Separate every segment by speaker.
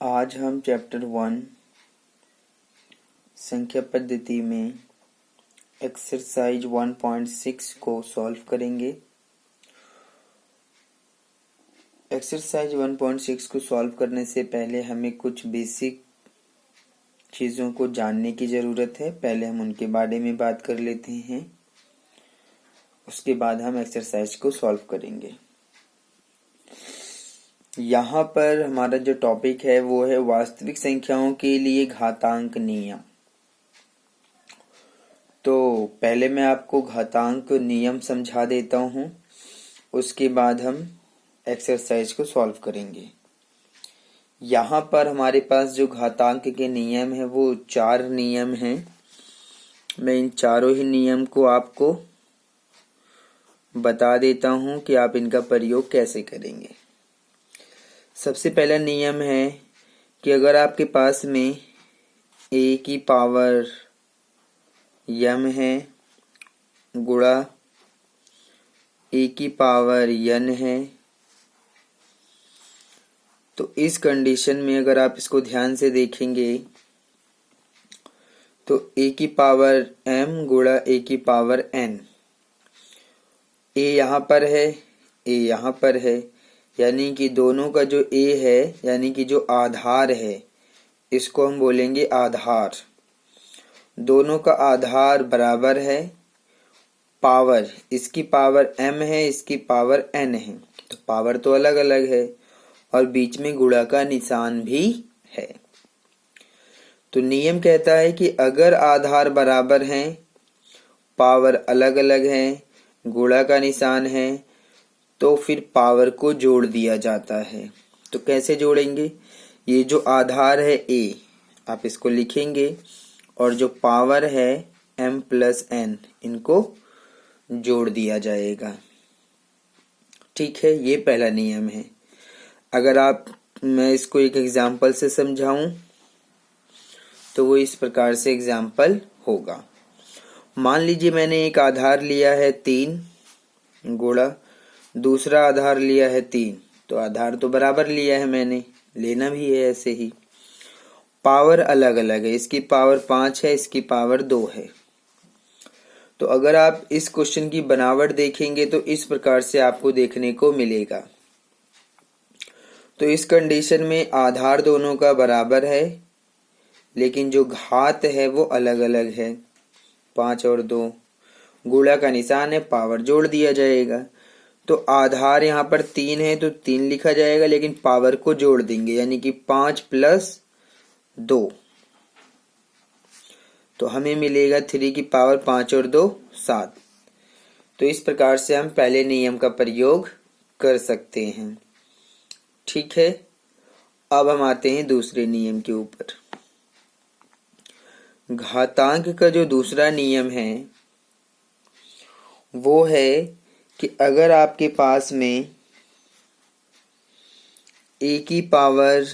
Speaker 1: आज हम चैप्टर 1 संख्या पद्धति में एक्सरसाइज 1.6 को सॉल्व करेंगे। एक्सरसाइज 1.6 को सॉल्व करने से पहले हमें कुछ बेसिक चीज़ों को जानने की ज़रूरत है। पहले हम उनके बारे में बात कर लेते हैं, उसके बाद हम एक्सरसाइज को सॉल्व करेंगे। यहाँ पर हमारा जो टॉपिक है वो है वास्तविक संख्याओं के लिए घातांक नियम। तो पहले मैं आपको घातांक नियम समझा देता हूँ, उसके बाद हम एक्सरसाइज को सॉल्व करेंगे। यहाँ पर हमारे पास जो घातांक के नियम है वो 4 नियम हैं। मैं इन चारों ही नियम को आपको बता देता हूँ कि आप इनका प्रयोग कैसे करेंगे। सबसे पहला नियम है कि अगर आपके पास में a की पावर m है गुणा a की पावर n है, तो इस कंडीशन में अगर आप इसको ध्यान से देखेंगे तो a की पावर m गुणा a की पावर n, a यहाँ पर है, a यहाँ पर है, यानी कि दोनों का जो a है यानी कि जो आधार है इसको हम बोलेंगे आधार। दोनों का आधार बराबर है। पावर, इसकी पावर m है, इसकी पावर n है, तो पावर तो अलग अलग है और बीच में गुणा का निशान भी है। तो नियम कहता है कि अगर आधार बराबर हैं, पावर अलग अलग है, गुणा का निशान है, तो फिर पावर को जोड़ दिया जाता है। तो कैसे जोड़ेंगे? ये जो आधार है a, आप इसको लिखेंगे और जो पावर है m प्लस n, इनको जोड़ दिया जाएगा। ठीक है, ये पहला नियम है। अगर मैं इसको एक एग्जाम्पल से समझाऊं तो वो इस प्रकार से एग्जाम्पल होगा। मान लीजिए मैंने एक आधार लिया है 3 गुणा दूसरा आधार लिया है 3, तो आधार तो बराबर लिया है, मैंने लेना भी है ऐसे ही। पावर अलग अलग है, इसकी पावर 5 है, इसकी पावर 2 है। तो अगर आप इस क्वेश्चन की बनावट देखेंगे तो इस प्रकार से आपको देखने को मिलेगा। तो इस कंडीशन में आधार दोनों का बराबर है, लेकिन जो घात है वो अलग अलग है, 5 और 2। गुणा का निशान है, पावर जोड़ दिया जाएगा। तो आधार यहाँ पर 3 है तो 3 लिखा जाएगा, लेकिन पावर को जोड़ देंगे यानी कि 5 प्लस 2, तो हमें मिलेगा 3 की पावर 5 और 2 7। तो इस प्रकार से हम पहले नियम का प्रयोग कर सकते हैं। ठीक है, अब हम आते हैं दूसरे नियम के ऊपर। घातांक का जो दूसरा नियम है वो है कि अगर आपके पास में a की पावर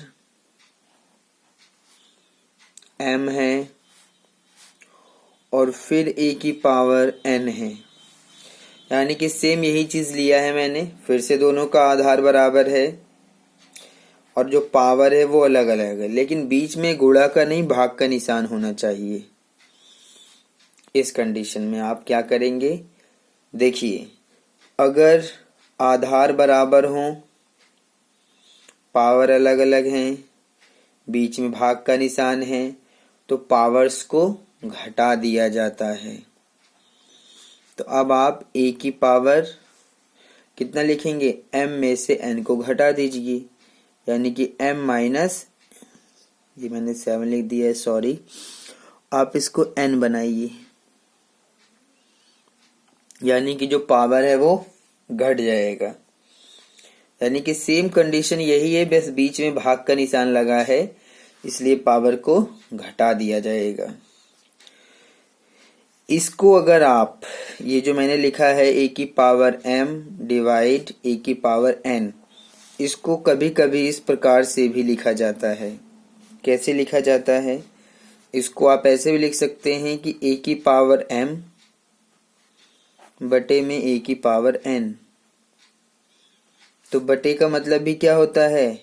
Speaker 1: m है और फिर a की पावर n है, यानी कि सेम यही चीज लिया है मैंने, फिर से दोनों का आधार बराबर है और जो पावर है वो अलग अलग है, लेकिन बीच में गुणा का नहीं भाग का निशान होना चाहिए। इस कंडीशन में आप क्या करेंगे? देखिए, अगर आधार बराबर हों, पावर अलग अलग हैं, बीच में भाग का निशान है, तो पावर्स को घटा दिया जाता है। तो अब आप a की पावर कितना लिखेंगे? m में से n को घटा दीजिए, यानी कि m माइनस, ये मैंने 7 लिख दिया है, सॉरी, आप इसको n बनाइए, यानी कि जो पावर है वो घट जाएगा। यानी कि सेम कंडीशन यही है, बस बीच में भाग का निशान लगा है, इसलिए पावर को घटा दिया जाएगा। इसको अगर आप, ये जो मैंने लिखा है a की पावर m डिवाइड a की पावर n, इसको कभी कभी इस प्रकार से भी लिखा जाता है। कैसे लिखा जाता है? इसको आप ऐसे भी लिख सकते हैं कि a की पावर m बटे में a की पावर n। तो बटे का मतलब भी क्या होता है?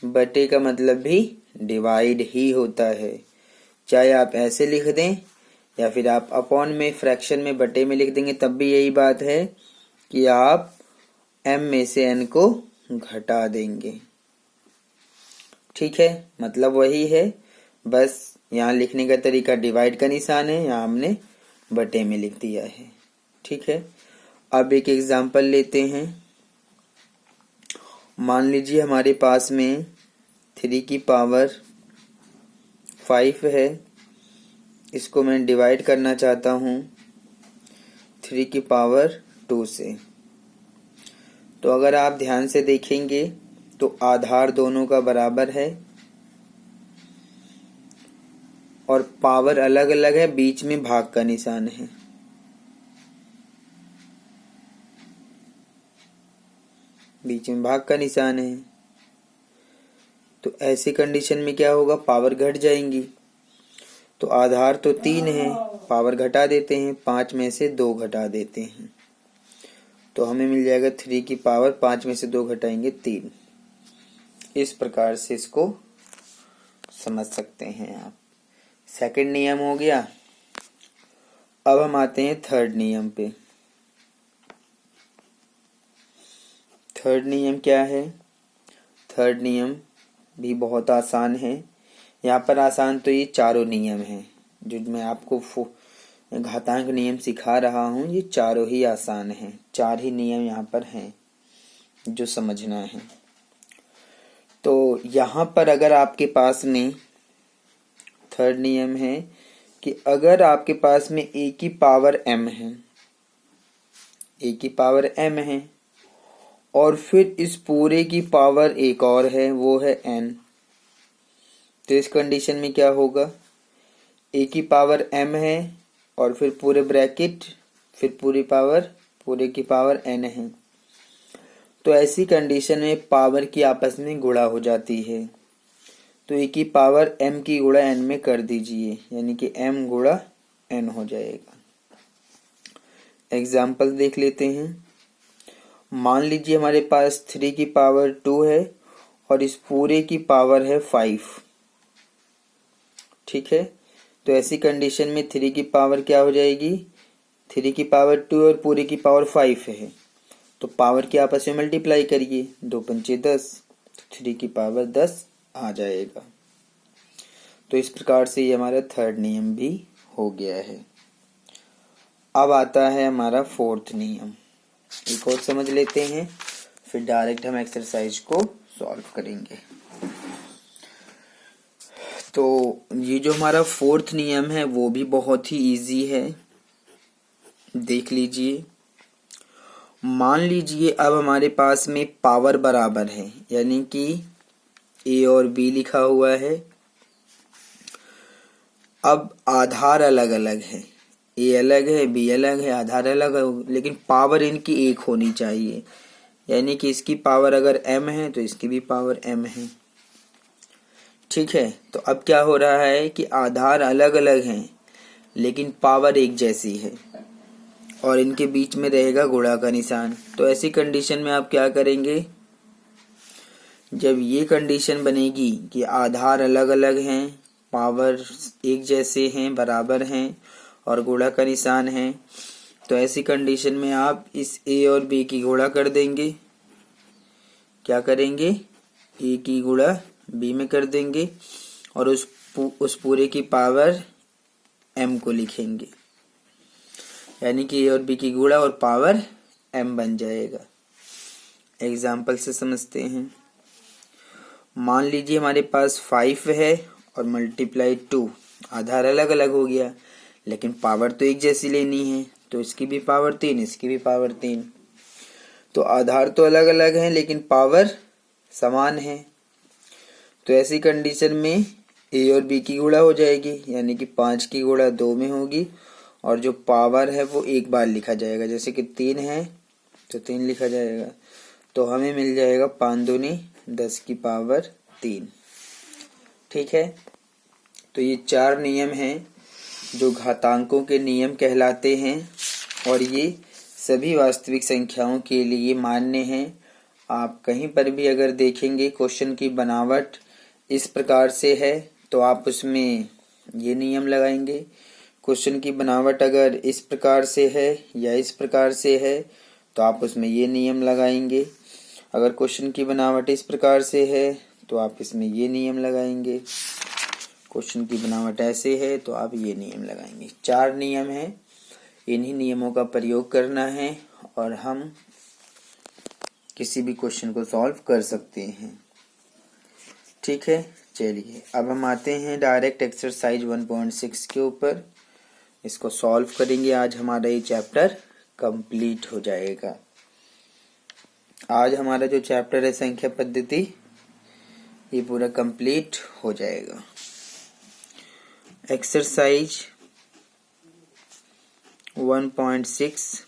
Speaker 1: बटे का मतलब भी डिवाइड ही होता है, चाहे आप ऐसे लिख दें या फिर आप अपॉन में फ्रैक्शन में बटे में लिख देंगे, तब भी यही बात है कि आप m में से n को घटा देंगे। ठीक है, मतलब वही है, बस यहाँ लिखने का तरीका डिवाइड का निशान है, यहाँ हमने बटे में लिख दिया है। ठीक है, अब एक एग्जांपल लेते हैं। मान लीजिए हमारे पास में 3 की पावर 5 है, इसको मैं डिवाइड करना चाहता हूँ 3 की पावर 2 से। तो अगर आप ध्यान से देखेंगे तो आधार दोनों का बराबर है और पावर अलग अलग है, बीच में भाग का निशान है। बीच में भाग का निशान है, तो ऐसी कंडीशन में क्या होगा, पावर घट जाएंगी। तो आधार तो 3 है, पावर घटा देते हैं, 5 में से 2 घटा देते हैं, तो हमें मिल जाएगा 3 की पावर 5 में से 2 घटाएंगे 3। इस प्रकार से इसको समझ सकते हैं आप। सेकंड नियम हो गया। अब हम आते हैं थर्ड नियम पे। थर्ड नियम क्या है? थर्ड नियम भी बहुत आसान है। यहाँ पर आसान तो ये चारों नियम हैं जो मैं आपको घातांक नियम सिखा रहा हूँ, ये चारों ही आसान हैं। 4 ही नियम यहाँ पर हैं जो समझना है। तो यहाँ पर अगर आपके पास में थर्ड नियम है कि अगर आपके पास में a की पावर m है, a की पावर m है और फिर इस पूरे की पावर एक और है, वो है n, तो इस कंडीशन में क्या होगा, a की पावर m है और फिर पूरे ब्रैकेट, फिर पूरे की पावर n है। तो ऐसी कंडीशन में पावर की आपस में गुणा हो जाती है, तो a की पावर m की गुणा n में कर दीजिए, यानी कि m गुणा n हो जाएगा। एग्जाम्पल देख लेते हैं। मान लीजिए हमारे पास 3 की पावर 2 है और इस पूरे की पावर है 5। ठीक है, तो ऐसी कंडीशन में 3 की पावर क्या हो जाएगी, 3 की पावर 2 और पूरे की पावर 5 है, तो पावर की आपस में मल्टीप्लाई करिए, 2 पंचे 10, 3 की पावर 10 आ जाएगा। तो इस प्रकार से ये हमारा थर्ड नियम भी हो गया है। अब आता है हमारा फोर्थ नियम, एक और समझ लेते हैं, फिर डायरेक्ट हम एक्सरसाइज को सॉल्व करेंगे। तो ये जो हमारा फोर्थ नियम है वो भी बहुत ही इजी है, देख लीजिए। मान लीजिए अब हमारे पास में पावर बराबर है, यानी कि a और b लिखा हुआ है। अब आधार अलग अलग है, a अलग है, b अलग है, आधार अलग है, लेकिन पावर इनकी एक होनी चाहिए, यानी कि इसकी पावर अगर m है तो इसकी भी पावर m है। ठीक है, तो अब क्या हो रहा है कि आधार अलग अलग हैं लेकिन पावर एक जैसी है और इनके बीच में रहेगा गुणा का निशान। तो ऐसी कंडीशन में आप क्या करेंगे, जब ये कंडीशन बनेगी कि आधार अलग अलग हैं, पावर एक जैसे हैं, बराबर हैं और गुणा का निशान है, तो ऐसी कंडीशन में आप इस a और b की गुणा कर देंगे। क्या करेंगे, a की गुणा b में कर देंगे और उस पूरे की पावर m को लिखेंगे, यानी कि a और b की गुणा और पावर m बन जाएगा। एग्जाम्पल से समझते हैं। मान लीजिए हमारे पास 5 है और मल्टीप्लाई 2, आधार अलग अलग हो गया लेकिन पावर तो एक जैसी लेनी है, तो इसकी भी पावर 3, इसकी भी पावर 3। तो आधार तो अलग अलग हैं लेकिन पावर समान है, तो ऐसी कंडीशन में a और b की गुणा हो जाएगी, यानी कि 5 की गुणा 2 में होगी और जो पावर है वो एक बार लिखा जाएगा, जैसे कि 3 है तो 3 लिखा जाएगा, तो हमें मिल जाएगा 5 दूनी 10 की पावर 3। ठीक है, तो ये 4 नियम हैं जो घातांकों के नियम कहलाते हैं और ये सभी वास्तविक संख्याओं के लिए मान्य हैं। आप कहीं पर भी अगर देखेंगे क्वेश्चन की बनावट इस प्रकार से है तो आप उसमें ये नियम लगाएंगे। क्वेश्चन की बनावट अगर इस प्रकार से है या इस प्रकार से है तो आप उसमें ये नियम लगाएंगे। अगर क्वेश्चन की बनावट इस प्रकार से है तो आप इसमें ये नियम लगाएंगे। क्वेश्चन की बनावट ऐसे है तो आप ये नियम लगाएंगे। 4 नियम हैं, इन्हीं नियमों का प्रयोग करना है और हम किसी भी क्वेश्चन को सॉल्व कर सकते हैं। ठीक है, चलिए अब हम आते हैं डायरेक्ट एक्सरसाइज 1.6 के ऊपर। इसको सॉल्व करेंगे। आज हमारा ये चैप्टर कंप्लीट हो जाएगा। आज हमारा जो चैप्टर है संख्या पद्धति, ये पूरा कंप्लीट हो जाएगा। एक्सरसाइज 1.6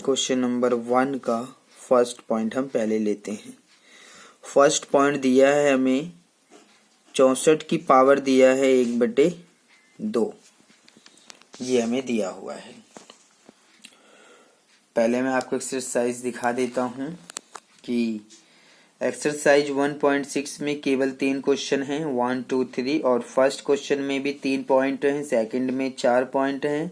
Speaker 1: क्वेश्चन नंबर 1 का फर्स्ट पॉइंट हम पहले लेते हैं। फर्स्ट पॉइंट दिया है हमें 64 की पावर दिया है 1/2, ये हमें दिया हुआ है। पहले मैं आपको एक्सरसाइज दिखा देता हूं कि एक्सरसाइज 1.6 में केवल 3 क्वेश्चन हैं, 1, 2, 3, और फर्स्ट क्वेश्चन में भी 3 पॉइंट हैं, सेकंड में 4 पॉइंट हैं,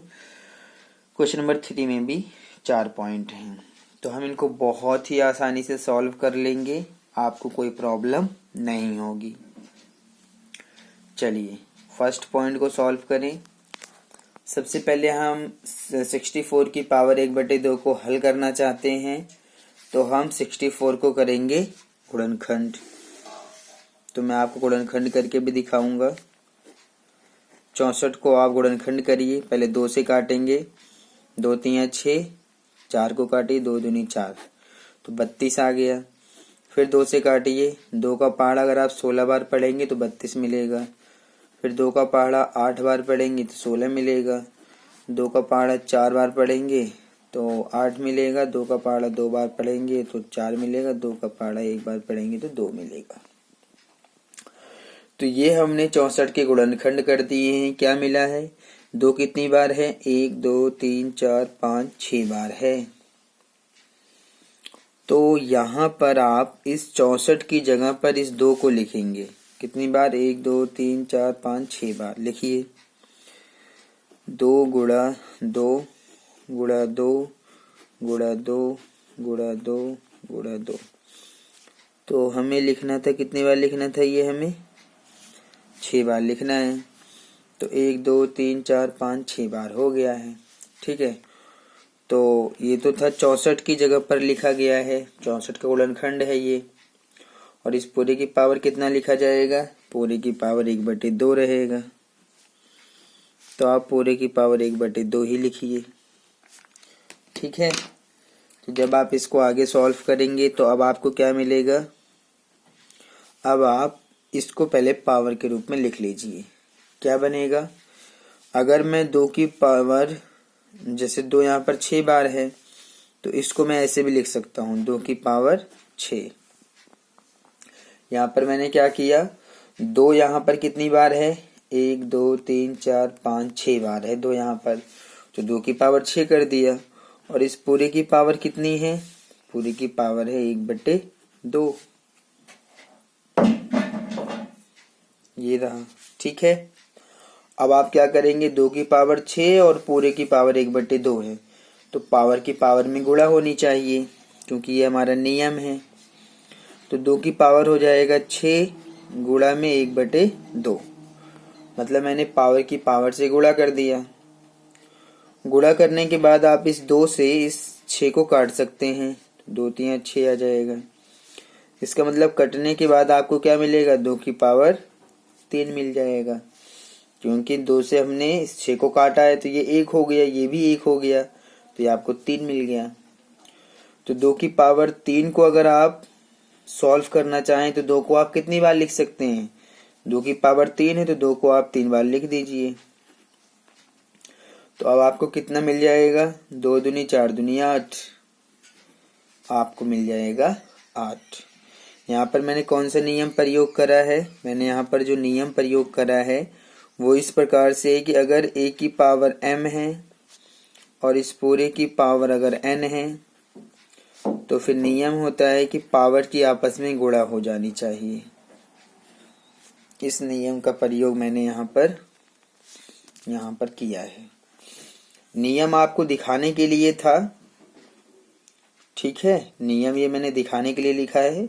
Speaker 1: क्वेश्चन नंबर 3 में भी 4 पॉइंट हैं। तो हम इनको बहुत ही आसानी से सॉल्व कर लेंगे, आपको कोई प्रॉब्लम नहीं होगी। चलिए फर्स्ट पॉइंट को सॉल्व करें। सबसे पहले हम 64 की पावर 1/2 को हल करना चाहते हैं, तो हम 64 को करेंगे गुणनखंड। तो मैं आपको गुणनखंड करके भी दिखाऊंगा। 64 को आप गुणनखंड करिए। पहले 2 से काटेंगे, 2 3 6, 4 को काटिए, 2 दूनी 4, तो 32 आ गया। फिर 2 से काटिए, 2 का पहाड़ा अगर आप 16 बार पढ़ेंगे तो 32 मिलेगा। फिर 2 का पहाड़ा 8 बार पढ़ेंगे तो 16 मिलेगा। 2 का पहाड़ा 4 बार पढ़ेंगे तो 8 मिलेगा। 2 का पहाड़ा 2 बार पढ़ेंगे तो 4 मिलेगा। 2 का पहाड़ा 1 बार पढ़ेंगे तो 2 मिलेगा। तो ये हमने 64 के गुणनखंड कर दिए हैं। क्या मिला है? 2 कितनी बार है? 1 2 3 4 5 6 बार है। तो यहाँ पर आप इस 64 की जगह पर इस 2 को लिखेंगे। कितनी बार? 1 2 3 4 5 6 बार। लिखिए 2 गुणा 2 गुणा 2 गुणा 2 गुणा 2 गुणा 2। तो हमें लिखना था, कितनी बार लिखना था? ये हमें 6 बार लिखना है। तो 1 2 3 4 5 6 बार हो गया है। ठीक है, तो ये तो था 64 की जगह पर लिखा गया है। 64 का गुणनखंड है ये। और इस पूरे की पावर कितना लिखा जाएगा? पूरे की पावर 1/2 रहेगा। तो आप पूरे की पावर 1/2 ही लिखिए। ठीक है, तो जब आप इसको आगे सॉल्व करेंगे तो अब आपको क्या मिलेगा? अब आप इसको पहले पावर के रूप में लिख लीजिए। क्या बनेगा? अगर मैं 2 की पावर, जैसे 2 यहाँ पर 6 बार है, तो इसको मैं ऐसे भी लिख सकता हूँ, 2 की पावर 6। यहाँ पर मैंने क्या किया? 2 यहाँ पर कितनी बार है? 1 2 3 4 5 6 बार है 2 यहाँ पर, तो 2 की पावर 6 कर दिया। और इस पूरे की पावर कितनी है? पूरे की पावर है 1/2, ये रहा। ठीक है, अब आप क्या करेंगे? 2 की पावर 6 और पूरे की पावर 1/2 है, तो पावर की पावर में गुणा होनी चाहिए, क्योंकि ये हमारा नियम है। तो 2 की पावर हो जाएगा 6 गुणा में 1/2, मतलब मैंने पावर की पावर से गुणा कर दिया। गुणा करने के बाद आप इस 2 से इस 6 को काट सकते हैं, 2 3 6 आ जाएगा। इसका मतलब कटने के बाद आपको क्या मिलेगा? 2 की पावर 3 मिल जाएगा, क्योंकि 2 से हमने इस 6 को काटा है, तो ये 1 हो गया, ये भी 1 हो गया, तो ये आपको 3 मिल गया। तो 2 की पावर 3 को अगर आप सॉल्व करना चाहें तो 2 को आप कितनी बार लिख सकते हैं? 2 की पावर 3 है, तो 2 को आप 3 बार लिख दीजिए। तो अब आपको कितना मिल जाएगा? 2 दूनी 4 दूनी 8, आपको मिल जाएगा 8। यहाँ पर मैंने कौन सा नियम प्रयोग करा है? मैंने यहाँ पर जो नियम प्रयोग करा है वो इस प्रकार से है कि अगर a की पावर m है और इस पूरे की पावर अगर n है, तो फिर नियम होता है कि पावर की आपस में गुणा हो जानी चाहिए। इस नियम का प्रयोग मैंने यहाँ पर किया है। नियम आपको दिखाने के लिए था, ठीक है। नियम ये मैंने दिखाने के लिए लिखा है।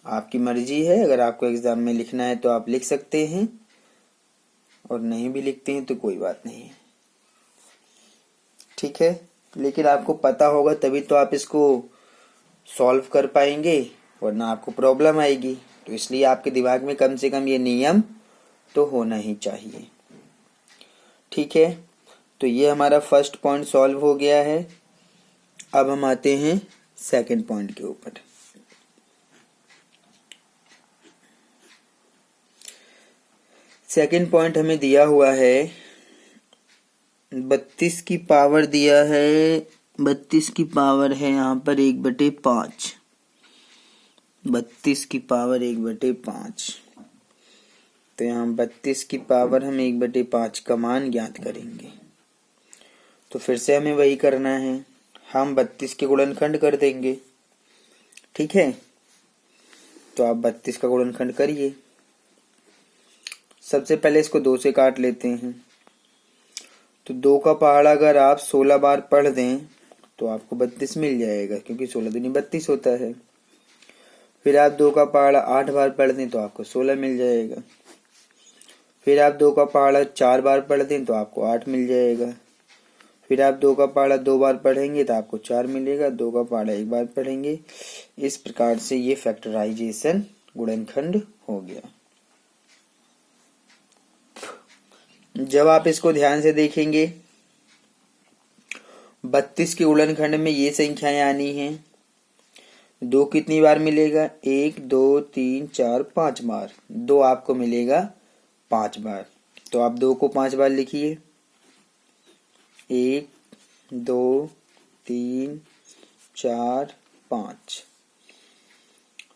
Speaker 1: आपकी मर्जी है, अगर आपको एग्जाम में लिखना है तो आप लिख सकते हैं, और नहीं भी लिखते हैं तो कोई बात नहीं है, ठीक है। लेकिन आपको पता होगा तभी तो आप इसको सॉल्व कर पाएंगे, वरना आपको प्रॉब्लम आएगी। तो इसलिए आपके दिमाग में कम से कम ये नियम तो होना ही चाहिए, ठीक है। तो ये हमारा फर्स्ट पॉइंट सॉल्व हो गया है। अब हम आते हैं सेकंड पॉइंट के ऊपर। सेकंड पॉइंट हमें दिया हुआ है 32 की पावर दिया है। 32 की पावर है यहाँ पर 1/5। 32 की पावर 1/5। तो यहाँ 32 की पावर हम 1/5 का मान ज्ञात करेंगे। तो फिर से हमें वही करना है, हम 32 के गुणनखंड कर देंगे, ठीक है। तो आप 32 का गुणनखंड करिए। सबसे पहले इसको 2 से काट लेते हैं। तो 2 का पहाड़ा अगर आप 16 बार पढ़ दें तो आपको 32 मिल जाएगा, क्योंकि 16 दूनी 32 होता है। फिर आप 2 का पहाड़ा 8 बार पढ़ दें तो आपको 16 मिल जाएगा। फिर आप 2 का पहाड़ा 4 बार पढ़ दें तो आपको 8 मिल जाएगा। फिर आप 2 का पहाड़ा 2 बार पढ़ेंगे तो आपको 4 मिलेगा। 2 का पहाड़ा 1 बार पढ़ेंगे। इस प्रकार से ये फैक्टराइजेशन गुणनखंड हो गया। जब आप इसको ध्यान से देखेंगे, 32 के गुणनखंड में ये संख्याएं आनी हैं। 2 कितनी बार मिलेगा? 1 2 3 4 5 बार। 2 आपको मिलेगा 5 बार। तो आप 2 को 5 बार लिखिए। 1 2 3 4 5।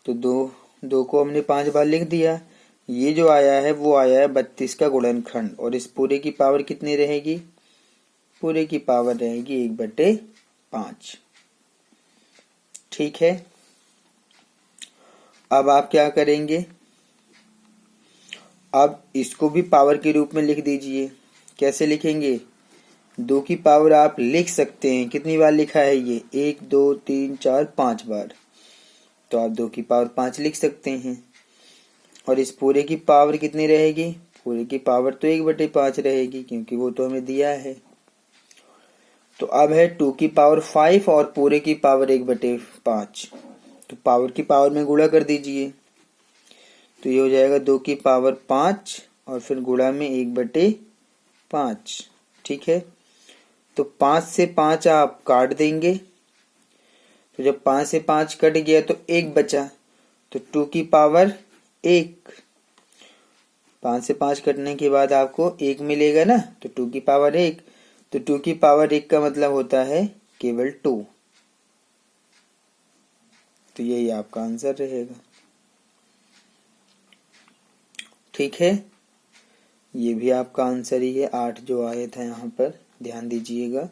Speaker 1: तो 2 को हमने 5 बार लिख दिया। ये जो आया है वो आया है 32 का गुणनखंड, और इस पूरे की पावर कितनी रहेगी? पूरे की पावर रहेगी 1/5, ठीक है। अब आप क्या करेंगे? अब इसको भी पावर के रूप में लिख दीजिए। कैसे लिखेंगे? 2 की पावर आप लिख सकते हैं, कितनी बार लिखा है ये? 1 2 3 4 5 बार। तो आप 2 की पावर 5 लिख सकते हैं। और इस पूरे की पावर कितनी रहेगी? पूरे की पावर तो 1/5 रहेगी, क्योंकि वो तो हमें दिया है। तो अब है 2 की पावर 5 और पूरे की पावर 1/5। तो पावर की पावर में गुणा कर दीजिए। तो ये हो जाएगा 2 की पावर 5 और फिर गुणा में 1/5, ठीक है। तो 5 से 5 आप काट देंगे। तो जब 5 से 5 कट गया तो 1 बचा, तो 2 की पावर 1। 5 से 5 कटने के बाद आपको 1 मिलेगा ना, तो 2 की पावर 1। तो 2 की पावर 1 का मतलब होता है केवल 2। तो यही आपका आंसर रहेगा, ठीक है। ये भी आपका आंसर ही है, 8 जो आया था यहाँ पर, ध्यान दीजिएगा।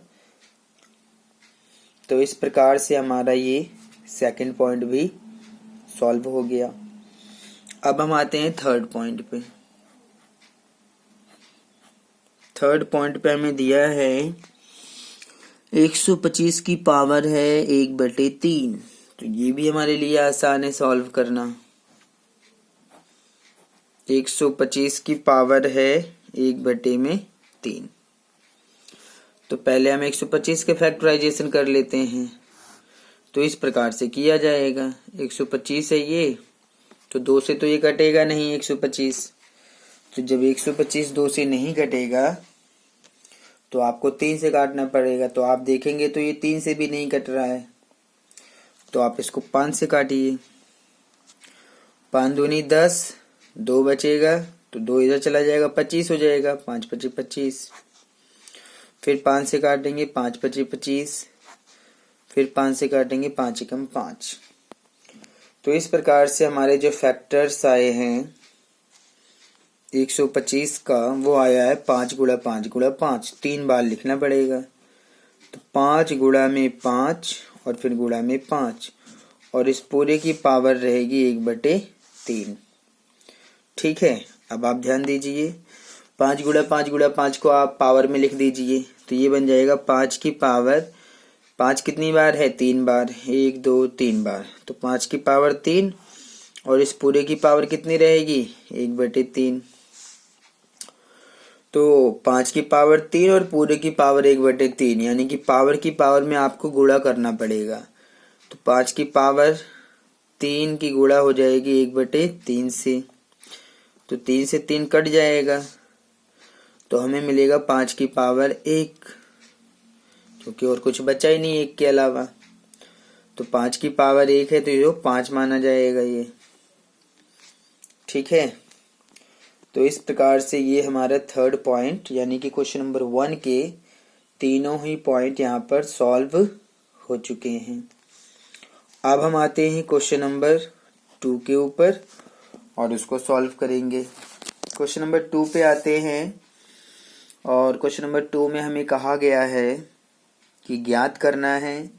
Speaker 1: तो इस प्रकार से हमारा ये सेकंड पॉइंट भी सॉल्व हो गया। अब हम आते हैं थर्ड पॉइंट पे। थर्ड पॉइंट पे हमें दिया है 125 की पावर है 1/3। तो ये भी हमारे लिए आसान है सॉल्व करना। 125 की पावर है 1/3। तो पहले हम 125 के फैक्टराइजेशन कर लेते हैं। तो इस प्रकार से किया जाएगा। 125 है ये, तो 2 से तो ये कटेगा नहीं 125। तो जब 125 2 से नहीं कटेगा तो आपको 3 से काटना पड़ेगा। तो आप देखेंगे तो ये 3 से भी नहीं कट रहा है, तो आप इसको 5 से काटिए। 5 दूनी 10, 2 बचेगा तो 2 इधर चला जाएगा, 25 हो जाएगा। 5 25 25। फिर 5 से काटेंगे, 5 25 25। फिर 5 से काटेंगे, 5 एकम 5। तो इस प्रकार से हमारे जो फैक्टर्स आए हैं 125 का, वो आया है 5 गुणा 5 गुणा 5। 3 बार लिखना पड़ेगा। तो 5 गुणा में 5 और फिर गुणा में 5 और इस पूरे की पावर रहेगी 1/3। ठीक है, अब आप ध्यान दीजिए 5 गुणा 5 गुणा 5 को आप पावर में लिख दीजिए तो ये बन जाएगा 5 की पावर। 5 कितनी बार है? 3 बार, 1 2 3 बार, तो 5 की पावर 3 और इस पूरे की पावर कितनी रहेगी? 1/3। तो 5 की पावर 3 और पूरे की पावर 1/3, यानी कि पावर की पावर में आपको गुणा करना पड़ेगा। तो 5 की पावर 3 की गुणा हो जाएगी 1/3 से, तो 3 से 3 कट जाएगा तो हमें मिलेगा 5 की पावर 1, क्योंकि और कुछ बचा ही नहीं 1 के अलावा। तो 5 की पावर 1 है तो ये 5 माना जाएगा ये। ठीक है, तो इस प्रकार से ये हमारा थर्ड पॉइंट यानी कि क्वेश्चन नंबर 1 के तीनों ही पॉइंट यहाँ पर सॉल्व हो चुके हैं। अब हम आते हैं क्वेश्चन नंबर 2 के ऊपर और उसको सॉल्व करेंगे। क्वेश्चन नंबर 2 पे आते हैं और क्वेश्चन नंबर 2 में हमें कहा गया है कि ज्ञात करना है।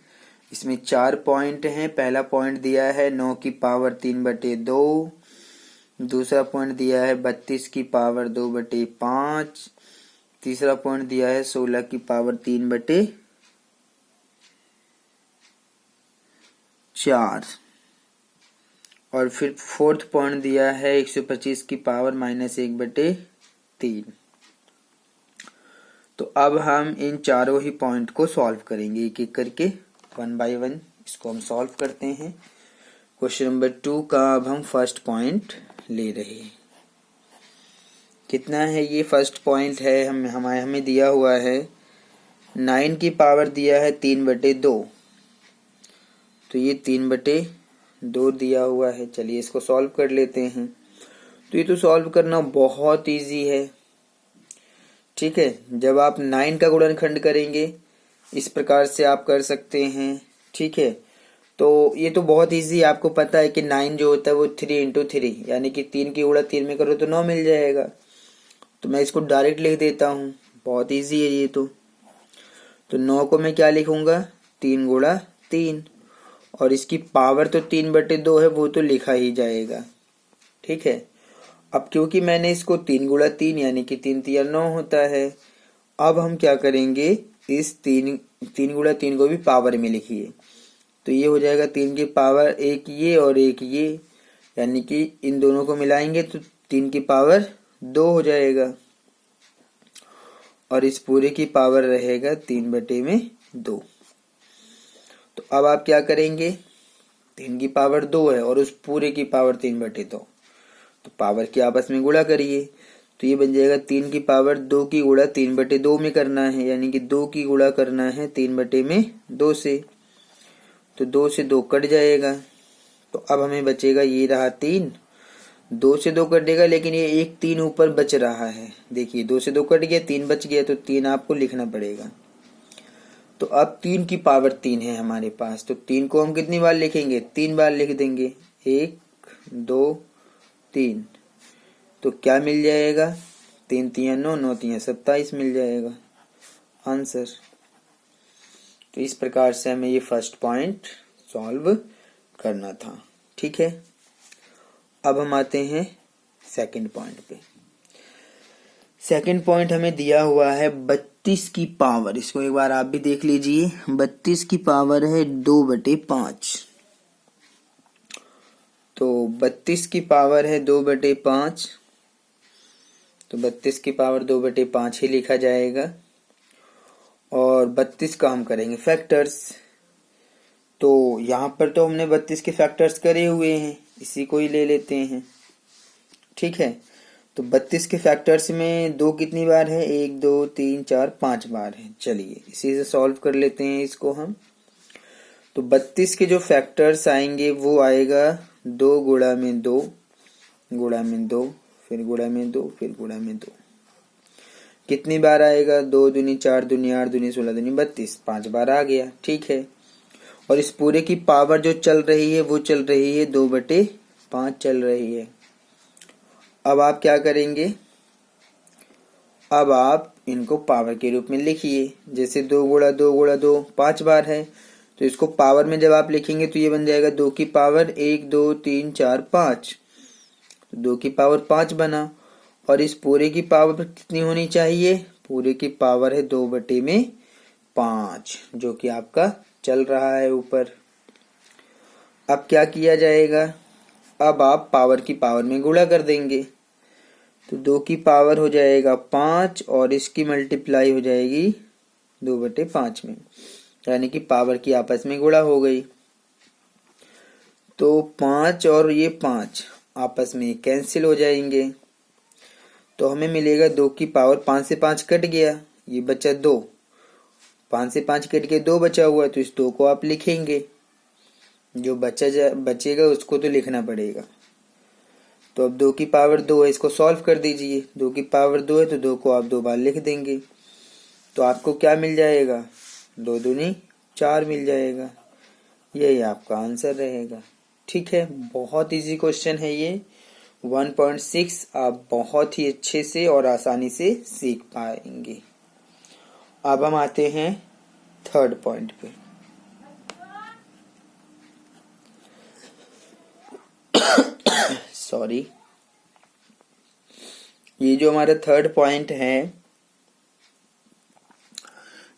Speaker 1: इसमें 4 पॉइंट हैं। पहला पॉइंट दिया है 9 की पावर 3/2, दूसरा पॉइंट दिया है 32 की पावर 2/5, तीसरा पॉइंट दिया है 16 की पावर 3/4 और फिर फोर्थ पॉइंट दिया है 125 की पावर -1/3। तो अब हम इन चारों ही पॉइंट को सॉल्व करेंगे एक एक करके, 1 बाय 1 इसको हम सॉल्व करते हैं। क्वेश्चन नंबर 2 का अब हम फर्स्ट पॉइंट ले रहे हैं। कितना है ये फर्स्ट पॉइंट है? हमें दिया हुआ है 9 की पावर दिया है 3/2, तो ये 3/2 दिया हुआ है। चलिए इसको सॉल्व कर लेते हैं। तो ये तो सॉल्व करना बहुत इजी है। ठीक है, जब आप 9 का गुणनखंड करेंगे इस प्रकार से आप कर सकते हैं। ठीक है, तो ये तो बहुत इजी, आपको पता है कि 9 जो होता है वो 3 × 3 यानी कि 3 की गुणा 3 में करो तो 9 मिल जाएगा। तो मैं इसको डायरेक्ट लिख देता हूँ, बहुत इजी है ये तो 9 को मैं क्या लिखूंगा? 3 × 3 और इसकी पावर तो 3/2 है, वो तो लिखा ही जाएगा। ठीक है, अब क्योंकि मैंने इसको 3 × 3 यानी कि 3 × 3 9 होता है। अब हम क्या करेंगे, इस 3 × 3 को भी पावर में लिखिए तो ये हो जाएगा 3 की पावर 1 ये और 1 ये, यानी कि इन दोनों को मिलाएंगे तो 3 की पावर 2 हो जाएगा और इस पूरे की पावर रहेगा 3/2। तो अब आप क्या करेंगे, 3 की पावर 2 है और उस पूरे की पावर 3/2, तो पावर की आपस में गुणा करिए तो ये बन जाएगा 3 की पावर 2 की गुणा 3/2 में करना है, यानी कि 2 की गुणा करना है 3/2 से, तो 2 से 2 कट जाएगा। तो अब हमें बचेगा ये रहा 3, 2 से 2 कटेगा लेकिन ये एक 3 ऊपर बच रहा है। देखिए 2 से 2 कट गया, 3 बच गया, तो 3 आपको लिखना पड़ेगा। तो अब 3 की पावर 3 है हमारे पास, तो 3 को हम कितनी बार लिखेंगे? 3 बार लिख देंगे, 1 2 3। तो क्या मिल जाएगा? 3 × 3 = 9, 9 × 3 = 27 मिल जाएगा आंसर। तो इस प्रकार से हमें ये फर्स्ट पॉइंट सॉल्व करना था। ठीक है, अब हम आते हैं सेकंड पॉइंट पे। सेकंड पॉइंट हमें दिया हुआ है 32 की पावर, इसको एक बार आप भी देख लीजिए। 32 की पावर है 2/5, तो 32 की पावर है 2/5, तो 32 की पावर 2/5 ही लिखा जाएगा और 32 का हम करेंगे फैक्टर्स। तो यहाँ पर तो हमने 32 के फैक्टर्स करे हुए हैं, इसी को ही ले लेते हैं। ठीक है, तो 32 के फैक्टर्स में 2 कितनी बार है? 1 2 3 4 5 बार है। चलिए इसी से सॉल्व कर लेते हैं इसको हम। तो 32 के जो फैक्टर्स आएंगे वो आएगा 2 गुणा में 2 गुणा में 2 फिर गुणा में 2 फिर गुणा में 2। कितनी बार आएगा? 2 दूनी 4 दूनी 8 दूनी 16 दूनी 32, 5 बार आ गया। ठीक है, और इस पूरे की पावर जो चल रही है वो चल रही है 2/5 चल रही है। अब आप क्या करेंगे, अब आप इनको पावर के रूप में लिखिए। जैसे 2 × 2 × 2 5 बार है, तो इसको पावर में जब आप लिखेंगे तो ये बन जाएगा 2 की पावर 1 2 3 4 5, 2 की पावर 5 बना। और इस पूरे की पावर कितनी होनी चाहिए? पूरे की पावर है 2/5, जो कि आपका चल रहा है ऊपर। अब क्या किया जाएगा? अब आप पावर की पावर में गुणा कर देंगे, तो 2 की पावर हो जाएगा 5 और इसकी मल्टीप्लाई हो जाएगी 2/5 में, यानी कि पावर की आपस में गुणा हो गई। तो 5 और ये 5 आपस में कैंसिल हो जाएंगे, तो हमें मिलेगा 2 की पावर 5 से 5 कट गया, ये बचा 2, 5 से 5 कट के 2 बचा हुआ है, तो इस 2 को आप लिखेंगे, जो बचेगा उसको तो लिखना पड़ेगा। तो अब 2 की पावर 2 है, इसको सॉल्व कर दीजिए। 2 की पावर 2 है तो 2 को आप 2 बार लिख देंगे, तो आपको क्या मिल जाएगा? 2 दूनी 4 मिल जाएगा। यही आपका आंसर रहेगा। ठीक है, बहुत इजी क्वेश्चन है ये। 1.6 आप बहुत ही अच्छे से और आसानी से सीख पाएंगे। अब हम आते हैं थर्ड पॉइंट पे। सॉरी, ये जो हमारा थर्ड पॉइंट है,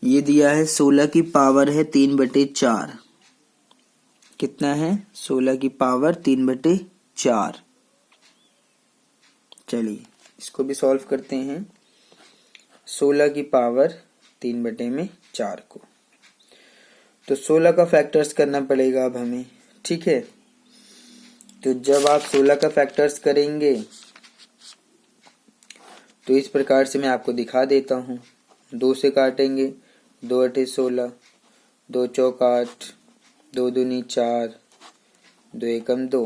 Speaker 1: ये दिया है 16 की पावर है 3/4। कितना है? 16 की पावर 3/4। चलिए इसको भी सॉल्व करते हैं। 16 की पावर 3/4 को, तो 16 का फैक्टर्स करना पड़ेगा अब हमें। ठीक है, तो जब आप 16 का फैक्टर्स करेंगे तो इस प्रकार से मैं आपको दिखा देता हूँ। 2 से काटेंगे, 2 8 16, 2 चौक 8, 2 दूनी 4, 2 एकम 2।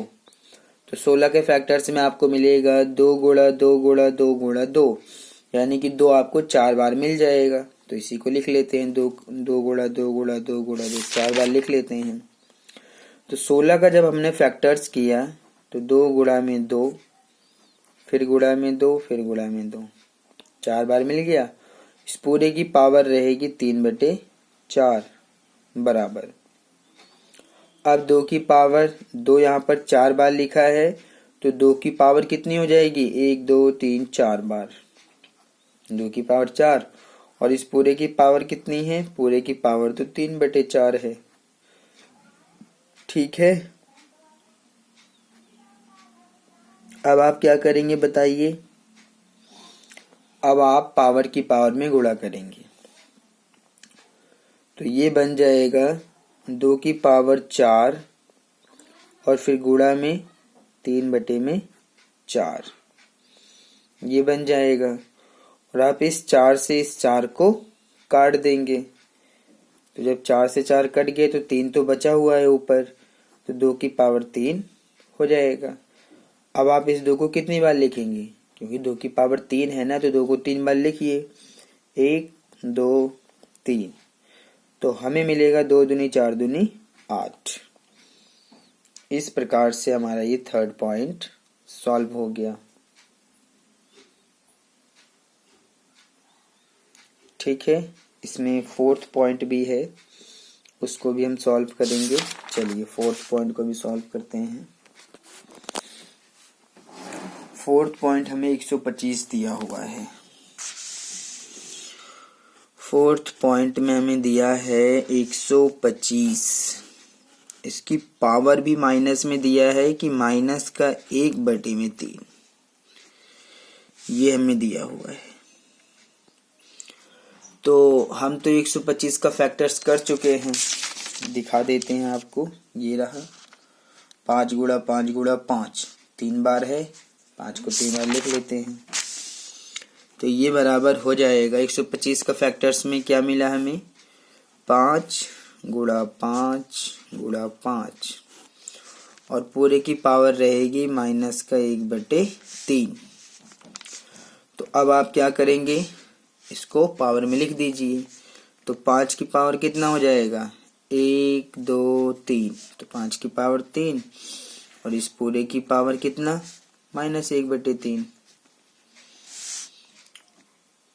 Speaker 1: तो 16 के फैक्टर्स में आपको मिलेगा 2 गुणा 2 गुणा 2 गुणा 2, यानी कि 2 आपको 4 बार मिल जाएगा। तो इसी को लिख लेते हैं, 2 गुणा 2 गुणा 2 गुणा 2, 4 बार लिख लेते हैं। तो 16 का जब हमने फैक्टर्स किया तो 2 गुणा में 2, फिर गुणा में 2, फिर गुणा में 2, 4 बार मिल गया। इस पूरे की पावर रहेगी 3/4 बराबर। अब 2 की पावर 2 यहाँ पर 4 बार लिखा है, तो 2 की पावर कितनी हो जाएगी? 1 2 3 4 बार, 2 की पावर 4। और इस पूरे की पावर कितनी है? पूरे की पावर तो 3/4 है। ठीक है, अब आप क्या करेंगे बताइए? अब आप पावर की पावर में गुणा करेंगे, तो ये बन जाएगा 2 की पावर 4 और फिर गुणा में 3/4, ये बन जाएगा। और आप इस 4 से इस 4 को काट देंगे, तो जब 4 से 4 कट गए तो 3 तो बचा हुआ है ऊपर, तो 2 की पावर 3 हो जाएगा। अब आप इस 2 को कितनी बार लिखेंगे? क्योंकि 2 की पावर 3 है ना, तो 2 को 3 बार लिखिए, 1 2 3, तो हमें मिलेगा 2 दूनी 4 दूनी 8। इस प्रकार से हमारा ये थर्ड पॉइंट सॉल्व हो गया। ठीक है, इसमें फोर्थ पॉइंट भी है, उसको भी हम सॉल्व करेंगे। चलिए फोर्थ पॉइंट को भी सॉल्व करते हैं। फोर्थ पॉइंट हमें 125 दिया हुआ है। फोर्थ पॉइंट में हमें दिया है 125। इसकी पावर भी माइनस में दिया है कि माइनस का 1/3, ये हमें दिया हुआ है। तो हम तो 125 का फैक्टर्स कर चुके हैं, दिखा देते हैं आपको। ये रहा 5 गुणा 5 गुणा 5, 3 बार है, 5 को 3 बार लिख लेते हैं। तो ये बराबर हो जाएगा 125 का फैक्टर्स में क्या मिला हमें? 5 गुणा 5 गुणा 5, और पूरे की पावर रहेगी माइनस का 1/3। तो अब आप क्या करेंगे? इसको पावर में लिख दीजिए। तो 5 की पावर कितना हो जाएगा? 1 2 3, तो 5 की पावर 3, और इस पूरे की पावर कितना? माइनस 1/3।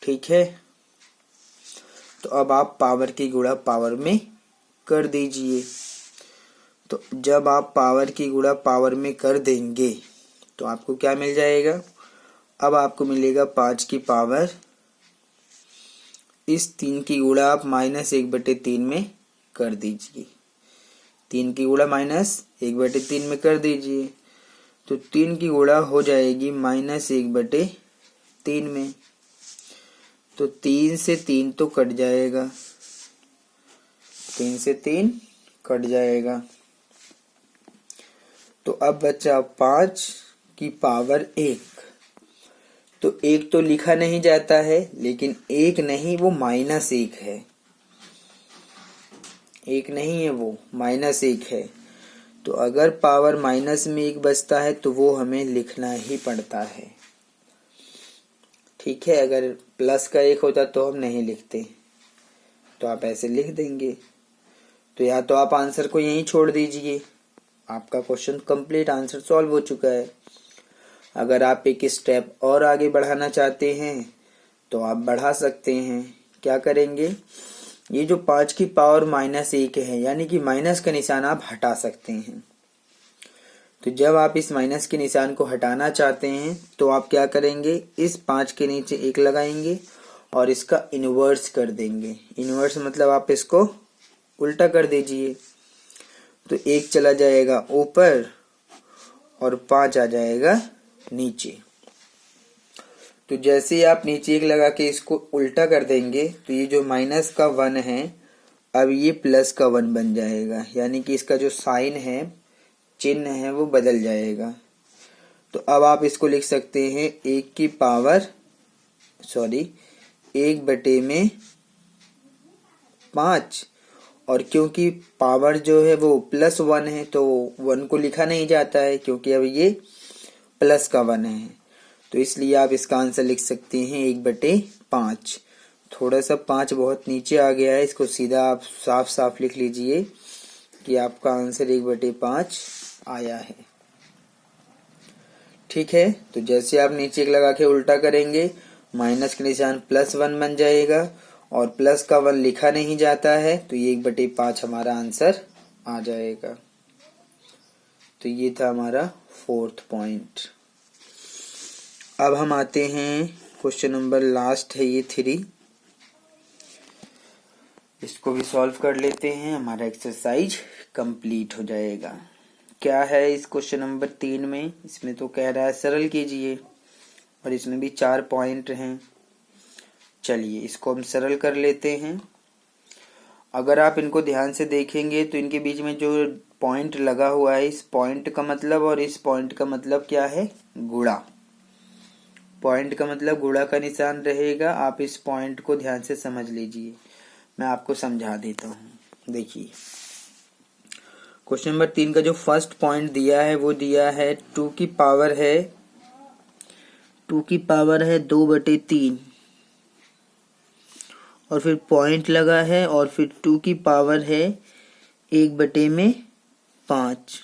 Speaker 1: ठीक है, तो अब आप पावर की गुणा पावर में कर दीजिए। तो जब आप पावर की गुणा पावर में कर देंगे तो आपको क्या मिल जाएगा? अब आपको मिलेगा 5 की पावर, इस 3 की गुणा आप -1/3 में कर दीजिए। 3 की गुणा -1/3 में कर दीजिए तो 3 की गुणा हो जाएगी -1/3 में। तो 3 से 3 तो कट जाएगा, 3 से 3 कट जाएगा। तो अब बचा 5 की पावर 1। तो 1 तो लिखा नहीं जाता है, लेकिन 1 नहीं, वो -1 है। 1 नहीं है, वो -1 है। तो अगर पावर माइनस में 1 बचता है तो वो हमें लिखना ही पड़ता है। ठीक है, अगर प्लस का 1 होता तो हम नहीं लिखते, तो आप ऐसे लिख देंगे। तो या तो आप आंसर को यहीं छोड़ दीजिए, आपका क्वेश्चन कंप्लीट, आंसर सॉल्व हो चुका है। अगर आप एक स्टेप और आगे बढ़ाना चाहते हैं तो आप बढ़ा सकते हैं। क्या करेंगे? ये जो 5 की पावर -1 है, यानी कि माइनस का निशान आप हटा सकते हैं। तो जब आप इस माइनस के निशान को हटाना चाहते हैं तो आप क्या करेंगे? इस 5 के नीचे 1 लगाएंगे और इसका इन्वर्स कर देंगे। इन्वर्स मतलब आप इसको उल्टा कर दीजिए। तो 1 चला जाएगा ऊपर और 5 आ जाएगा नीचे। तो जैसे ही आप नीचे 1 लगा के इसको उल्टा कर देंगे तो ये जो माइनस का 1 है अब ये प्लस का 1 बन जाएगा, यानी कि इसका जो साइन है, चिन्ह है, वो बदल जाएगा। तो अब आप इसको लिख सकते हैं 1 की पावर 1/5। और क्योंकि पावर जो है वो +1 है तो 1 को लिखा नहीं जाता है, क्योंकि अब ये प्लस का 1 है। तो इसलिए आप इसका आंसर लिख सकते हैं 1/5। थोड़ा सा 5 बहुत नीचे आ गया है, इसको सीधा आप साफ साफ लिख लीजिए कि आपका आंसर 1/5 आया है। ठीक है, तो जैसे आप नीचे 1 लगा के उल्टा करेंगे, माइनस का निशान +1 बन जाएगा और प्लस का 1 लिखा नहीं जाता है, तो ये 1/5 हमारा आंसर आ जाएगा। तो ये था हमारा 4th पॉइंट। अब हम आते हैं क्वेश्चन नंबर लास्ट है ये 3, इसको भी सॉल्व कर लेते हैं, हमारा एक्सरसाइज कंप्लीट हो जाएगा। क्या है इस क्वेश्चन नंबर 3 में? इसमें तो कह रहा है सरल कीजिए और इसमें भी 4 पॉइंट हैं। चलिए इसको हम सरल कर लेते हैं। अगर आप इनको ध्यान से देखेंगे तो इनके बीच में जो पॉइंट लगा हुआ है, इस पॉइंट का मतलब और इस पॉइंट का मतलब क्या है? गुणा। पॉइंट का मतलब गुणा का निशान रहेगा। आप इस पॉइंट को ध्यान से समझ लीजिए, मैं आपको समझा देता हूँ। देखिए क्वेश्चन नंबर 3 का जो फर्स्ट पॉइंट दिया है वो दिया है 2 की पावर है 2/3 और फिर पॉइंट लगा है और फिर 2 की पावर है 1/5।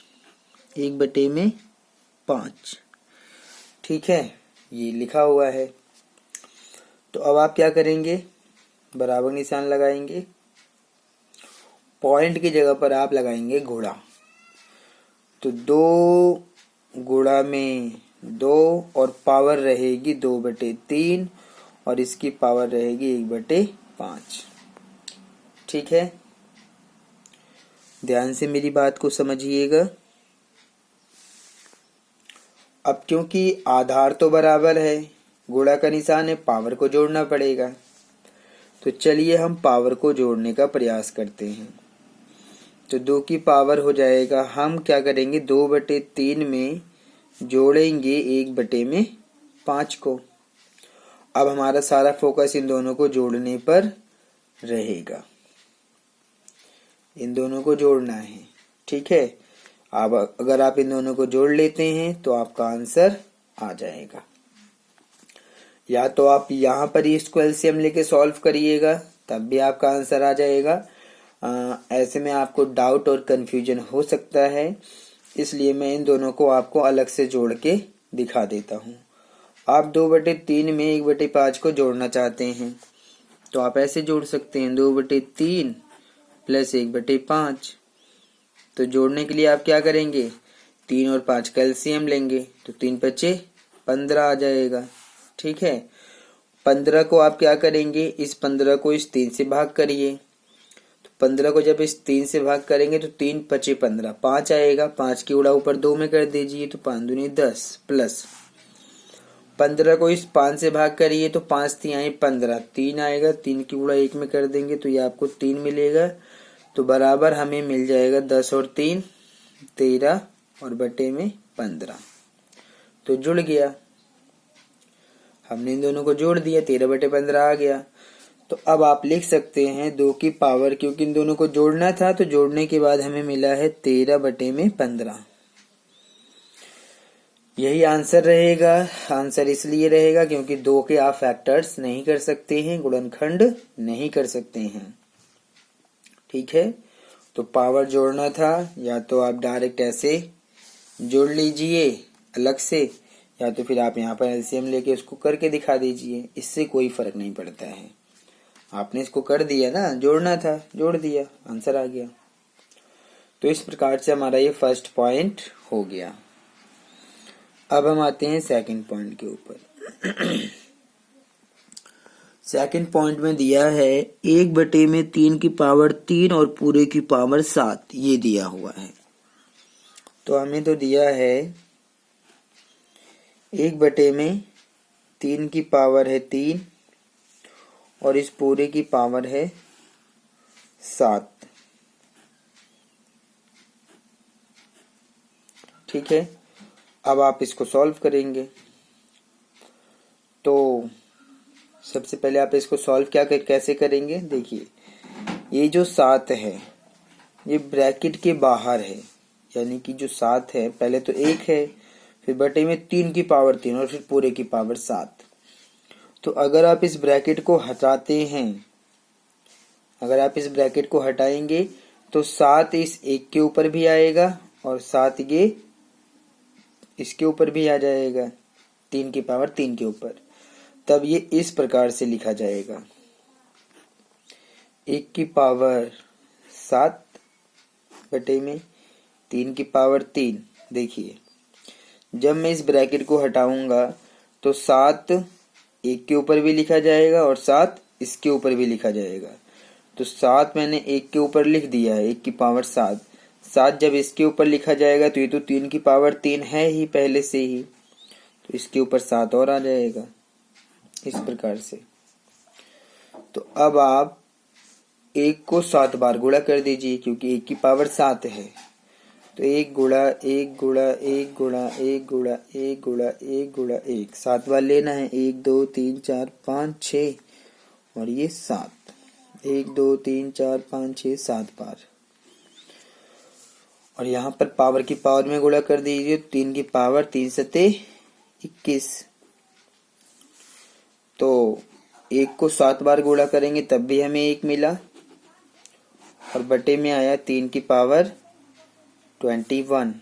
Speaker 1: 1/5। ठीक है, ये लिखा हुआ है। तो अब आप क्या करेंगे? बराबर निशान लगाएंगे, पॉइंट की जगह पर आप लगाएंगे गुणा। तो 2 गुणा में 2 और पावर रहेगी 2/3 और इसकी पावर रहेगी 1/5। ठीक है, ध्यान से मेरी बात को समझिएगा। अब क्योंकि आधार तो बराबर है, गुणा का निशान है, पावर को जोड़ना पड़ेगा। तो चलिए हम पावर को जोड़ने का प्रयास करते हैं। तो 2 की पावर हो जाएगा, हम क्या करेंगे? 2/3 में जोड़ेंगे 1/5 को। अब हमारा सारा फोकस इन दोनों को जोड़ने पर रहेगा, इन दोनों को जोड़ना है। ठीक है, अब अगर आप इन दोनों को जोड़ लेते हैं तो आपका आंसर आ जाएगा। या तो आप यहाँ पर ही इसको एलसीएम लेके सॉल्व करिएगा, तब भी आपका आंसर आ जाएगा। ऐसे में आपको डाउट और कंफ्यूजन हो सकता है, इसलिए मैं इन दोनों को आपको अलग से जोड़ के दिखा देता हूँ। आप 2/3 में 1/5 को जोड़ना चाहते हैं तो आप ऐसे जोड़ सकते हैं, 2/3 प्लस 1/5। तो जोड़ने के लिए आप क्या करेंगे, 3 और 5 का एलसीएम लेंगे तो 3 5 15 आ जाएगा। ठीक है, 15 को आप क्या करेंगे, इस 15 को इस 3 से भाग करिए। तो 15 को जब इस 3 से भाग करेंगे तो 3 5 15, 5 आएगा। 5 की उड़ा ऊपर 2 में कर दीजिए तो 5 दूनी 10, प्लस 15 को इस 5 से भाग करिए तो 5 3 आए 15, 3 आएगा। 3 की उड़ा 1 में कर देंगे तो ये आपको 3 मिलेगा। तो बराबर हमें मिल जाएगा 10 और 3 13 और बटे में 15। तो जुड़ गया, हमने इन दोनों को जोड़ दिया, 13/15 आ गया। तो अब आप लिख सकते हैं 2 की पावर, क्योंकि इन दोनों को जोड़ना था तो जोड़ने के बाद हमें मिला है 13/15। यही आंसर रहेगा। आंसर इसलिए रहेगा क्योंकि 2 के आप फैक्टर्स नहीं कर सकते हैं, गुणनखंड नहीं कर सकते हैं। ठीक है, तो पावर जोड़ना था, या तो आप डायरेक्ट ऐसे जोड़ लीजिए अलग से, या तो फिर आप यहाँ पर एलसीएम लेके उसको करके दिखा दीजिए, इससे कोई फर्क नहीं पड़ता है। आपने इसको कर दिया ना, जोड़ना था, जोड़ दिया, आंसर आ गया। तो इस प्रकार से हमारा ये फर्स्ट पॉइंट हो गया। अब हम आते हैं सेकंड पॉइंट के ऊपर। सेकंड पॉइंट में दिया है 1/3 की पावर 3 और पूरे की पावर 7, ये दिया हुआ है। तो हमें तो दिया है 1/3 की पावर है 3 और इस पूरे की पावर है 7। ठीक है, अब आप इसको सॉल्व करेंगे। तो सबसे पहले आप इसको सॉल्व कैसे करेंगे, देखिए ये जो 7 है ये ब्रैकेट के बाहर है, यानी कि जो 7 है पहले तो 1 है, फिर बटे में 3 की पावर 3 और फिर पूरे की पावर 7। तो अगर आप इस ब्रैकेट को हटाते हैं, अगर आप इस ब्रैकेट को हटाएंगे तो 7 इस 1 के ऊपर भी आएगा और 7 ये इसके ऊपर भी आ जाएगा, 3 की पावर 3 के ऊपर। तब ये इस प्रकार से लिखा जाएगा, 1 की पावर 7 बटे में 3 की पावर 3। देखिए जब मैं इस ब्रैकेट को हटाऊंगा तो 7 1 के ऊपर भी लिखा जाएगा और 7 इसके ऊपर भी लिखा जाएगा। तो 7 मैंने 1 के ऊपर लिख दिया है, 1 की पावर 7। 7 जब इसके ऊपर लिखा जाएगा तो ये तो 3 की पावर 3 है ही पहले से ही, तो इसके ऊपर 7 और आ जाएगा, इस प्रकार से। तो अब आप 1 को 7 बार गुणा कर दीजिए, क्योंकि 1 की पावर 7 है। तो 1 गुणा 1 गुणा 1 गुणा 1 गुणा 1 गुणा 1 गुणा 1, 7 बार लेना है, 1 2 3 4 5 6 और ये 7, 1 2 3 4 5 6 7 बार। और यहाँ पर पावर की पावर में गुणा कर दीजिए, 3 की पावर 3 सते 21। तो 1 को 7 बार गुणा करेंगे तब भी हमें 1 मिला और बटे में आया 3 की पावर 21।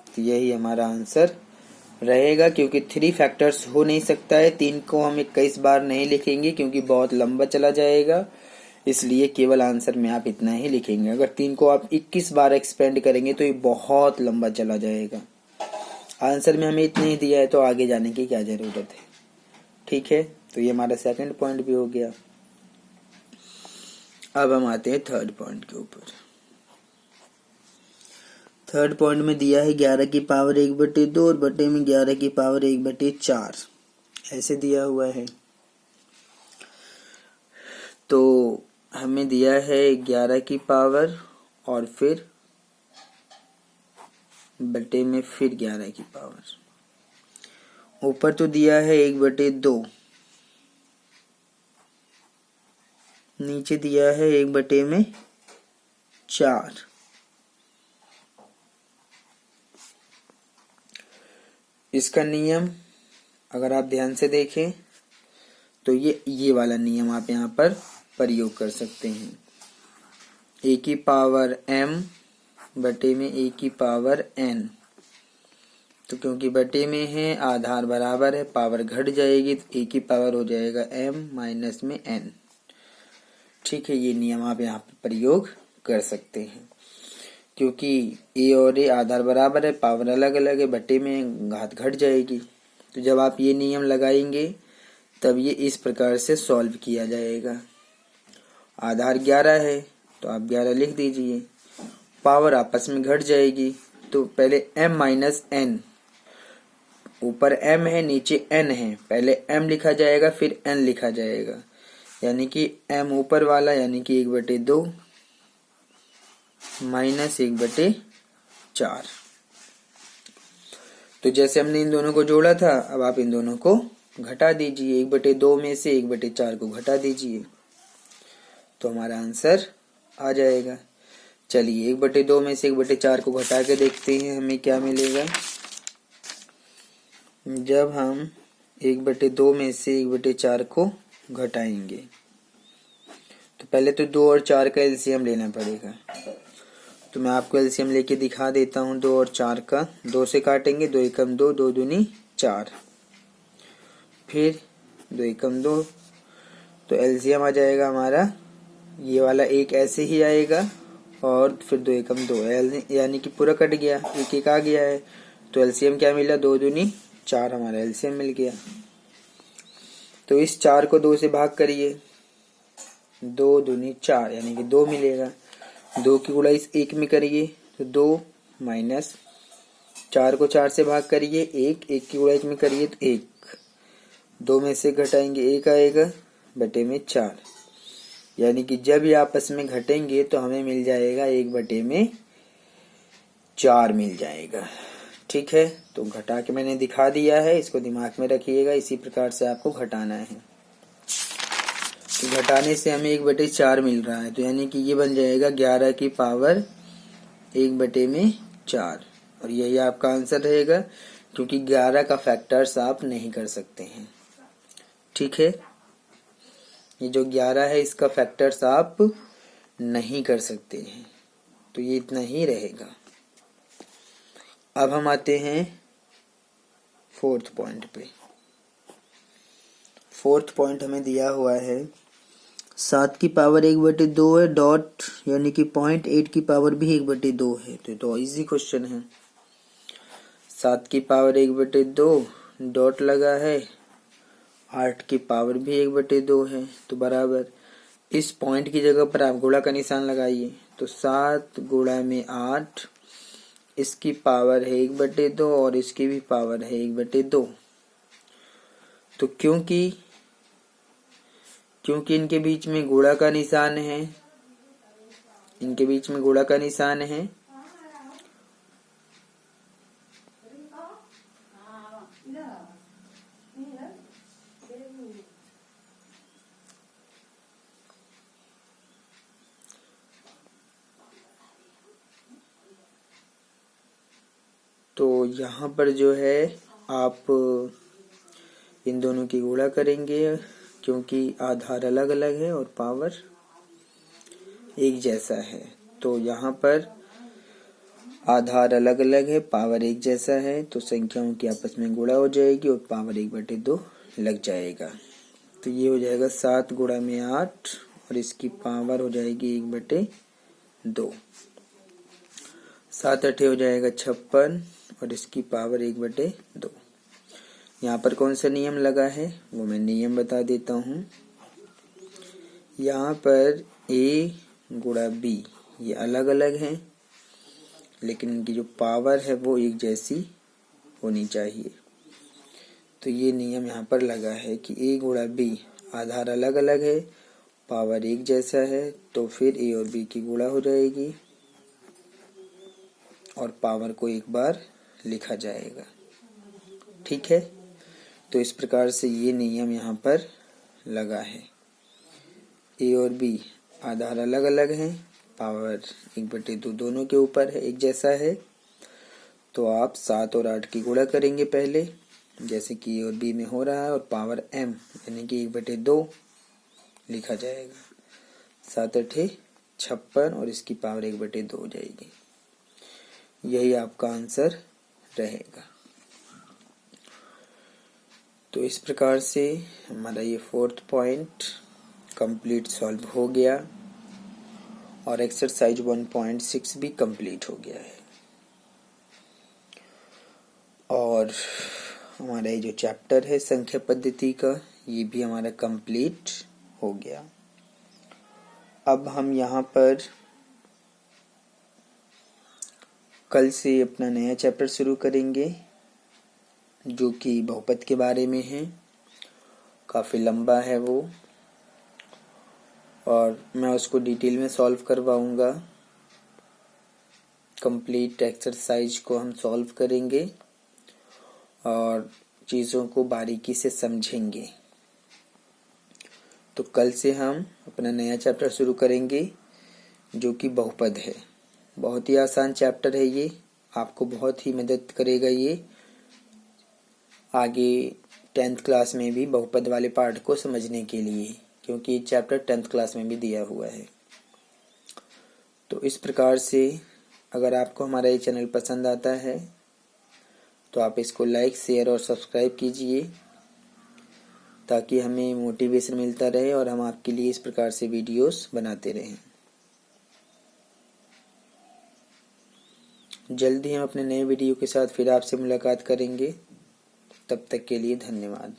Speaker 1: तो यही हमारा आंसर रहेगा, क्योंकि 3 फैक्टर्स हो नहीं सकता है। 3 को हम 21 बार नहीं लिखेंगे क्योंकि बहुत लंबा चला जाएगा, इसलिए केवल आंसर में आप इतना ही लिखेंगे। अगर 3 को आप 21 बार एक्सपेंड करेंगे तो ये बहुत लंबा चला जाएगा। आंसर में हमें इतना ही दिया है तो आगे जाने की क्या जरूरत है। ठीक है, तो ये हमारा सेकंड पॉइंट भी हो गया। अब हम आते हैं थर्ड पॉइंट के ऊपर। थर्ड पॉइंट में दिया है 11 की पावर 1/2 और बटे में 11 की पावर 1/4, ऐसे दिया हुआ है। तो हमें दिया है 11 की पावर और फिर बटे में फिर 11 की पावर, ऊपर तो दिया है 1/2, नीचे दिया है 1/4। इसका नियम अगर आप ध्यान से देखें तो ये वाला नियम आप यहाँ पर प्रयोग कर सकते हैं, a की पावर m बटे में a की पावर n। तो क्योंकि बटे में है, आधार बराबर है, पावर घट जाएगी तो a की पावर हो जाएगा m माइनस में n। ठीक है, ये नियम आप यहाँ पे प्रयोग कर सकते हैं। क्योंकि ए और ए आधार बराबर है, पावर अलग अलग है, बटे में घात घट जाएगी। तो जब आप ये नियम लगाएंगे तब ये इस प्रकार से सॉल्व किया जाएगा। आधार 11 है तो आप 11 लिख दीजिए, पावर आपस में घट जाएगी तो पहले m माइनस एन, ऊपर m है नीचे n है, पहले m लिखा जाएगा फिर n लिखा जाएगा, यानी कि m ऊपर वाला यानी कि 1/2 माइनस 1/4। तो जैसे हमने इन दोनों को जोड़ा था, अब आप इन दोनों को घटा दीजिए, 1/2 में से 1/4 को घटा दीजिए तो हमारा आंसर आ जाएगा। चलिए 1/2 में से 1/4 को घटा के देखते हैं हमें क्या मिलेगा। जब हम 1/2 में से 1/4 को घटाएंगे तो पहले तो 2 और 4 का एलसीएम लेना पड़ेगा। तो मैं आपको एलसीएम लेके दिखा देता हूँ। 2 और 4 का, 2 से काटेंगे, 2 एकम 2, 2 दूनी 4, फिर 2 एकम 2, तो एलसीएम आ जाएगा हमारा, ये वाला एक ऐसे ही आएगा और फिर 2 एकम 2, यानी कि पूरा कट गया, एक एक आ गया है। तो एलसीएम क्या मिला, 2 दूनी 4 हमारा एलसीएम मिल गया। तो इस 4 को 2 से भाग करिए, 2 दूनी 4 यानी कि 2 मिलेगा। 2 की गुणा इस 1 में करिए तो 2 माइनस 4 को 4 से भाग करिए, 1 की गुणा 1 में करिए तो 1, 2 में से घटाएंगे 1 आएगा, बटे में 4, यानी कि जब ये आपस में घटेंगे तो हमें मिल जाएगा 1/4 मिल जाएगा। ठीक है, तो घटा के मैंने दिखा दिया है, इसको दिमाग में रखिएगा, इसी प्रकार से आपको घटाना है। तो घटाने से हमें 1/4 मिल रहा है, तो यानी कि ये बन जाएगा 11 की पावर 1/4, और यही आपका आंसर रहेगा, क्योंकि 11 का फैक्टर्स आप नहीं कर सकते हैं। ठीक है, ये जो 11 है इसका फैक्टर्स आप नहीं कर सकते हैं, तो ये इतना ही रहेगा। अब हम आते हैं 4th पॉइंट पे। 4th पॉइंट हमें दिया हुआ है 7 की पावर 1/2 है, डॉट यानी कि 0.8 की पावर भी 1/2 है, तो इजी क्वेश्चन है। 7 की पावर 1/2, डॉट लगा है, 8 की पावर भी 1/2 है, तो बराबर इस पॉइंट की जगह पर आप गुणा का निशान लगाइए, तो 7 गुणा में 8, इसकी पावर है 1/2 और इसकी भी पावर है 1/2। तो क्योंकि इनके बीच में गुणा का निशान है, इनके बीच में गुणा का निशान है, तो यहाँ पर जो है आप इन दोनों की गुणा करेंगे, क्योंकि आधार अलग अलग है और पावर एक जैसा है। तो यहाँ पर आधार अलग अलग है, पावर एक जैसा है, तो संख्याओं की आपस में गुणा हो जाएगी और पावर 1/2 लग जाएगा। तो ये हो जाएगा 7 गुणा में 8 और इसकी पावर हो जाएगी 1/2। 7 8 हो जाएगा 56 और इसकी पावर 1/2। यहाँ पर कौन सा नियम लगा है वो मैं नियम बता देता हूँ। यहाँ पर a गुणा b ये अलग अलग हैं, लेकिन इनकी जो पावर है वो एक जैसी होनी चाहिए। तो ये नियम यहाँ पर लगा है कि a गुणा b आधार अलग अलग है, पावर एक जैसा है, तो फिर a और b की गुणा हो जाएगी और पावर को एक बार लिखा जाएगा। ठीक है, तो इस प्रकार से ये नियम यहाँ पर लगा है। a और b आधार अलग अलग हैं, पावर 1/2 दोनों के ऊपर है, एक जैसा है, तो आप 7 और 8 की गुणा करेंगे पहले, जैसे कि a और b में हो रहा है, और पावर m यानी कि 1/2 लिखा जाएगा। 7 8 56 और इसकी पावर 1/2 हो जाएगी। यही आपका आंसर रहेगा। तो इस प्रकार से हमारा ये 4th पॉइंट कंप्लीट सॉल्व हो गया और एक्सरसाइज 1.6 भी कंप्लीट हो गया है। और हमारा ये जो चैप्टर है संख्या पद्धति का, ये भी हमारा कंप्लीट हो गया। अब हम यहाँ पर कल से अपना नया चैप्टर शुरू करेंगे जो कि बहुपद के बारे में है। काफ़ी लंबा है वो, और मैं उसको डिटेल में सॉल्व करवाऊँगा। कंप्लीट एक्सरसाइज को हम सॉल्व करेंगे और चीज़ों को बारीकी से समझेंगे। तो कल से हम अपना नया चैप्टर शुरू करेंगे जो कि बहुपद है। बहुत ही आसान चैप्टर है ये, आपको बहुत ही मदद करेगा ये आगे 10th क्लास में भी बहुपद वाले पार्ट को समझने के लिए, क्योंकि ये चैप्टर 10th क्लास में भी दिया हुआ है। तो इस प्रकार से अगर आपको हमारा ये चैनल पसंद आता है तो आप इसको लाइक, शेयर और सब्सक्राइब कीजिए ताकि हमें मोटिवेशन मिलता रहे और हम आपके लिए इस प्रकार से वीडियोस बनाते रहें। जल्द ही हम अपने नए वीडियो के साथ फिर आपसे मुलाकात करेंगे। तब तक के लिए धन्यवाद।